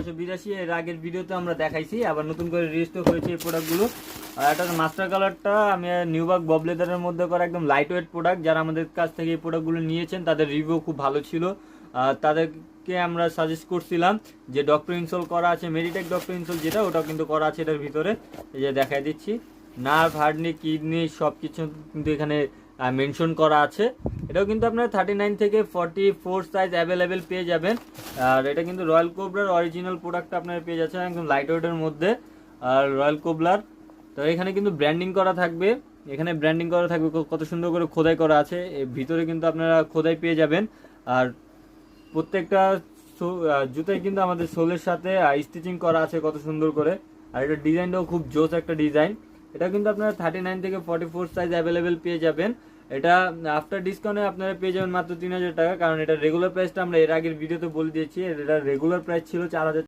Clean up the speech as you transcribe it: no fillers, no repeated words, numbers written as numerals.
1282। এর আগের ভিডিওতে আমরা দেখাইছি, আবার নতুন করে রিস্টক হয়েছে এই প্রোডাক্টগুলো। আর এটা মাস্টার কালারটা আমি নিউবার্ক বব লেদারের মধ্যে করা একদম লাইট ওয়েট প্রোডাক্ট। যারা আমাদের কাছ থেকে এই প্রোডাক্টগুলো নিয়েছেন তাদের রিভিউ খুব ভালো ছিল। তাদেরকে আমরা সাজেস্ট করছিলাম যে ডক্টর ইনসোল করা আছে, মেডিটেক ডক্টর ইনসোল যেটা, ওটাও কিন্তু করা আছে এটার ভিতরে। এই যে দেখাই দিচ্ছি, নার্ভ, হার্টনি, কিডনি সব কিছু কিন্তু এখানে মেনশন করা আছে। এটাও কিন্তু আপনার 39 থেকে 44 সাইজ অ্যাভেলেবেল পেয়ে যাবেন। আর এটা কিন্তু রয়্যাল কোবরার অরিজিনাল প্রোডাক্টটা আপনারা পেয়ে যাচ্ছেন একদম লাইট ওয়েটের মধ্যে। আর রয়্যাল কোবলার তো এখানে কিন্তু ব্র্যান্ডিং করা থাকবে, এখানে ব্র্যান্ডিং করা থাকবে, কত সুন্দর করে খোদাই করা আছে। এর ভিতরে কিন্তু আপনারা খোদাই পেয়ে যাবেন। আর প্রত্যেকটা জুতাই কিন্তু আমাদের সোলের সাথে স্টিচিং করা আছে কত সুন্দর করে। আর এটা ডিজাইনটাও খুব জোস একটা ডিজাইন। এটা কিন্তু আপনারা 39 থেকে 44 সাইজ অ্যাভেলেবেল পেয়ে যাবেন। এটা আফটার ডিসকাউন্টে আপনারা পেয়ে যাবেন মাত্র 3000 টাকা, কারণ এটা রেগুলার প্রাইসটা আমরা এর আগের ভিডিওতে বলে দিয়েছি। এটা রেগুলার প্রাইস ছিল 4000